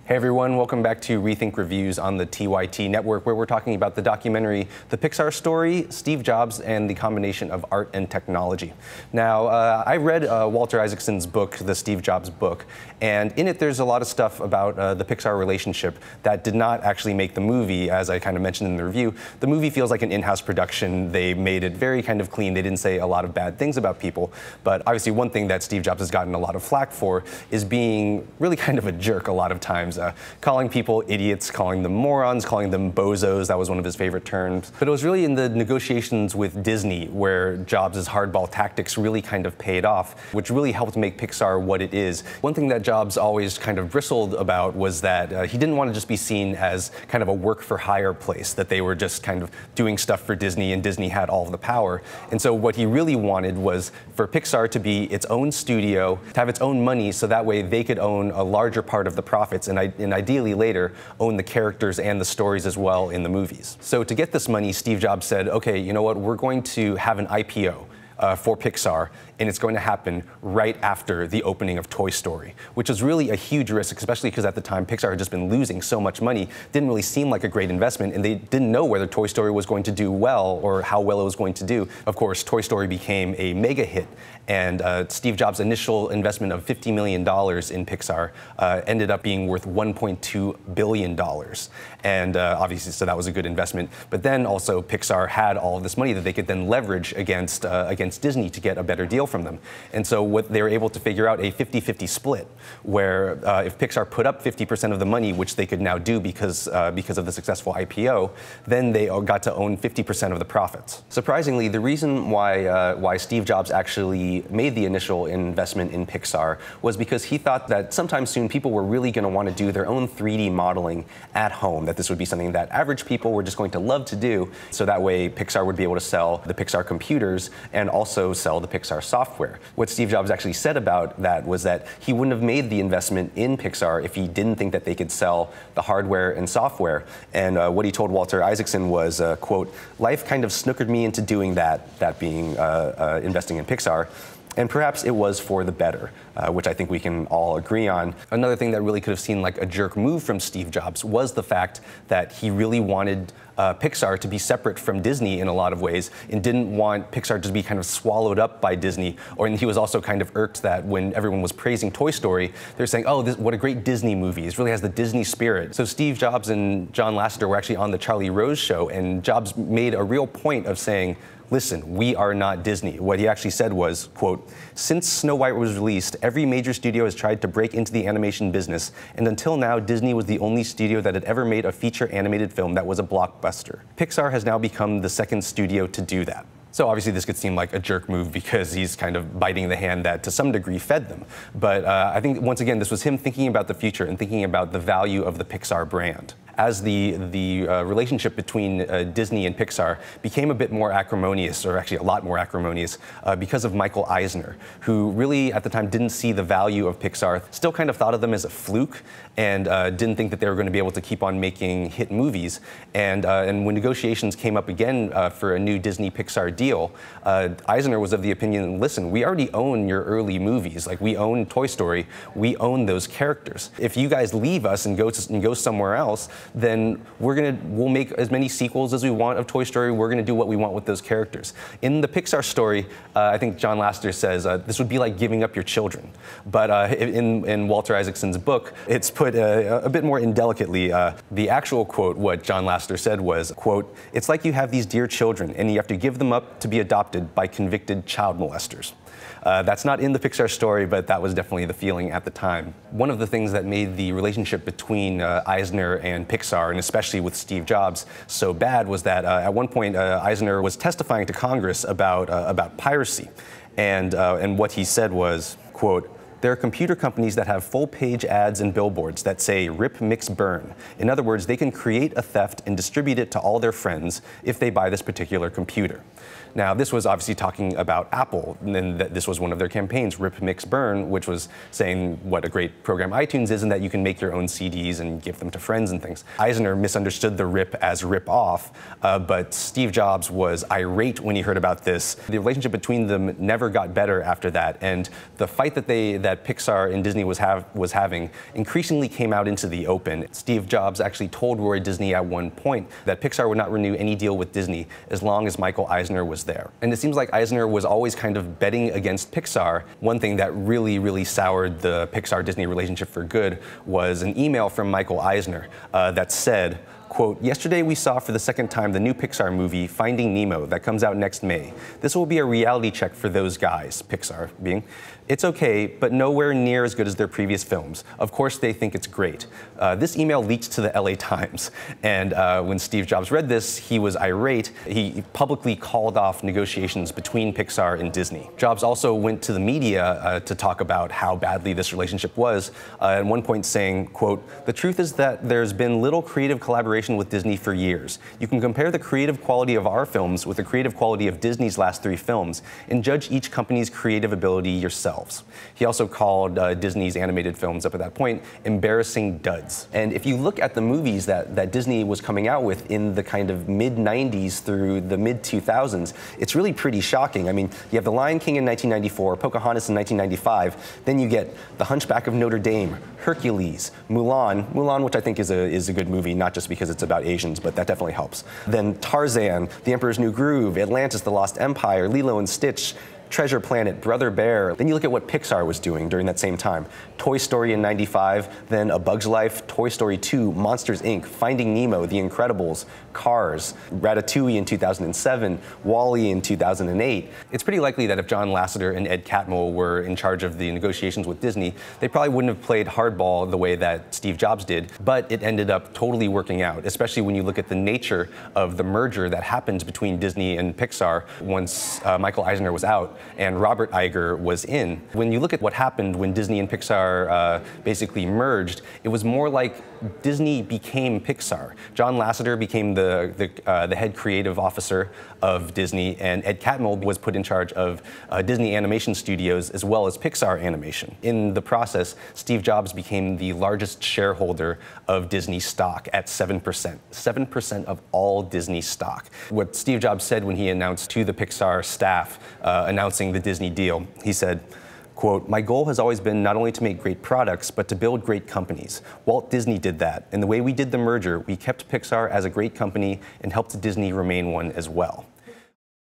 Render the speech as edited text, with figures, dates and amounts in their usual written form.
Hey everyone, welcome back to Rethink Reviews on the TYT network, where we're talking about the documentary The Pixar Story, Steve Jobs, and the combination of art and technology. Now, I read Walter Isaacson's book, the Steve Jobs book, and in it there's a lot of stuff about the Pixar relationship that did not actually make the movie, as I kind of mentioned in the review. The movie feels like an in-house production. They made it very kind of clean. They didn't say a lot of bad things about people, but obviously one thing that Steve Jobs has gotten a lot of flack for is being really kind of a jerk a lot of times. Calling people idiots, calling them morons, calling them bozos. That was one of his favorite terms. But it was really in the negotiations with Disney where Jobs' hardball tactics really kind of paid off, which really helped make Pixar what it is. One thing that Jobs always kind of bristled about was that he didn't want to just be seen as kind of a work-for-hire place, that they were just kind of doing stuff for Disney and Disney had all of the power. And so what he really wanted was for Pixar to be its own studio, to have its own money, so that way they could own a larger part of the profits and ideally later own the characters and the stories as well in the movies. So to get this money, Steve Jobs said, okay, you know what, we're going to have an IPO for Pixar, and it's going to happen right after the opening of Toy Story, which was really a huge risk, especially because at the time Pixar had just been losing so much money. Didn't really seem like a great investment, and they didn't know whether Toy Story was going to do well or how well it was going to do. Of course, Toy Story became a mega hit, and Steve Jobs' initial investment of $50 million in Pixar ended up being worth $1.2 billion. And obviously, so that was a good investment. But then also Pixar had all of this money that they could then leverage against Disney to get a better deal from them. And so what they were able to figure out a 50-50 split, where if Pixar put up 50% of the money, which they could now do because of the successful IPO, then they got to own 50% of the profits. Surprisingly, the reason why Steve Jobs actually made the initial investment in Pixar was because he thought that sometime soon people were really going to want to do their own 3D modeling at home, that this would be something that average people were just going to love to do, so that way Pixar would be able to sell the Pixar computers and also sell the Pixar software. What Steve Jobs actually said about that was that he wouldn't have made the investment in Pixar if he didn't think that they could sell the hardware and software. And what he told Walter Isaacson was, quote, "Life kind of snookered me into doing that being investing in Pixar. And perhaps it was for the better, which I think we can all agree on." Another thing that really could have seemed like a jerk move from Steve Jobs was the fact that he really wanted Pixar to be separate from Disney in a lot of ways, and didn't want Pixar to be kind of swallowed up by Disney. And he was also kind of irked that when everyone was praising Toy Story, they're saying, oh, what a great Disney movie. It really has the Disney spirit. So Steve Jobs and John Lasseter were actually on the Charlie Rose show, and Jobs made a real point of saying, listen, we are not Disney. What he actually said was, quote, "Since Snow White was released, every major studio has tried to break into the animation business, and until now, Disney was the only studio that had ever made a feature animated film that was a blockbuster. Pixar has now become the second studio to do that." So obviously this could seem like a jerk move because he's kind of biting the hand that to some degree fed them. But I think, once again, this was him thinking about the future and thinking about the value of the Pixar brand. As the relationship between Disney and Pixar became a bit more acrimonious, or actually a lot more acrimonious, because of Michael Eisner, who really at the time didn't see the value of Pixar, still kind of thought of them as a fluke, and didn't think that they were going to be able to keep on making hit movies. And when negotiations came up again for a new Disney-Pixar deal, Eisner was of the opinion, listen, we already own your early movies. Like, we own Toy Story, we own those characters. If you guys leave us and go somewhere else, then we'll make as many sequels as we want of Toy Story. We're going to do what we want with those characters. In the Pixar Story, I think John Lasseter says this would be like giving up your children. But in Walter Isaacson's book, it's put a bit more indelicately. The actual quote, what John Lasseter said was, quote, "It's like you have these dear children and you have to give them up to be adopted by convicted child molesters." That's not in the Pixar Story, but that was definitely the feeling at the time. One of the things that made the relationship between Eisner and Pixar, and especially with Steve Jobs, so bad was that at one point Eisner was testifying to Congress about piracy, and what he said was, quote, "There are computer companies that have full-page ads and billboards that say rip, mix, burn. In other words, they can create a theft and distribute it to all their friends if they buy this particular computer." Now, this was obviously talking about Apple, and this was one of their campaigns, Rip, Mix, Burn, which was saying what a great program iTunes is and that you can make your own CDs and give them to friends and things. Eisner misunderstood the rip as rip off, but Steve Jobs was irate when he heard about this. The relationship between them never got better after that, and the fight that Pixar and Disney was having increasingly came out into the open. Steve Jobs actually told Roy Disney at one point that Pixar would not renew any deal with Disney as long as Michael Eisner was there. And it seems like Eisner was always kind of betting against Pixar. One thing that really soured the Pixar-Disney relationship for good was an email from Michael Eisner that said, quote, "Yesterday we saw for the second time the new Pixar movie, Finding Nemo, that comes out next May. This will be a reality check for those guys," Pixar being. "It's okay, but nowhere near as good as their previous films. Of course they think it's great." This email leaked to the LA Times, and when Steve Jobs read this, he was irate. He publicly called off negotiations between Pixar and Disney. Jobs also went to the media to talk about how badly this relationship was, at one point saying, quote, "The truth is that there's been little creative collaboration with Disney for years. You can compare the creative quality of our films with the creative quality of Disney's last 3 films and judge each company's creative ability yourselves." He also called Disney's animated films up at that point embarrassing duds. And if you look at the movies that Disney was coming out with in the kind of mid-90s through the mid-2000s, it's really pretty shocking. I mean, you have The Lion King in 1994, Pocahontas in 1995, then you get The Hunchback of Notre Dame, Hercules, Mulan, which I think is a good movie, not just because it's about Asians, but that definitely helps. Then Tarzan, The Emperor's New Groove, Atlantis, The Lost Empire, Lilo and Stitch, Treasure Planet, Brother Bear. Then you look at what Pixar was doing during that same time. Toy Story in '95, then A Bug's Life, Toy Story 2, Monsters, Inc., Finding Nemo, The Incredibles, Cars, Ratatouille in 2007, WALL-E in 2008. It's pretty likely that if John Lasseter and Ed Catmull were in charge of the negotiations with Disney, they probably wouldn't have played hardball the way that Steve Jobs did, but it ended up totally working out, especially when you look at the nature of the merger that happened between Disney and Pixar once Michael Eisner was out and Robert Iger was in. When you look at what happened when Disney and Pixar basically merged, it was more like Disney became Pixar. John Lasseter became the head creative officer of Disney, and Ed Catmull was put in charge of Disney Animation Studios as well as Pixar Animation. In the process, Steve Jobs became the largest shareholder of Disney stock at 7%. 7% of all Disney stock. What Steve Jobs said when he announced to the Pixar staff announcing the Disney deal, he said, quote, "My goal has always been not only to make great products, but to build great companies. Walt Disney did that, and the way we did the merger, we kept Pixar as a great company and helped Disney remain one as well."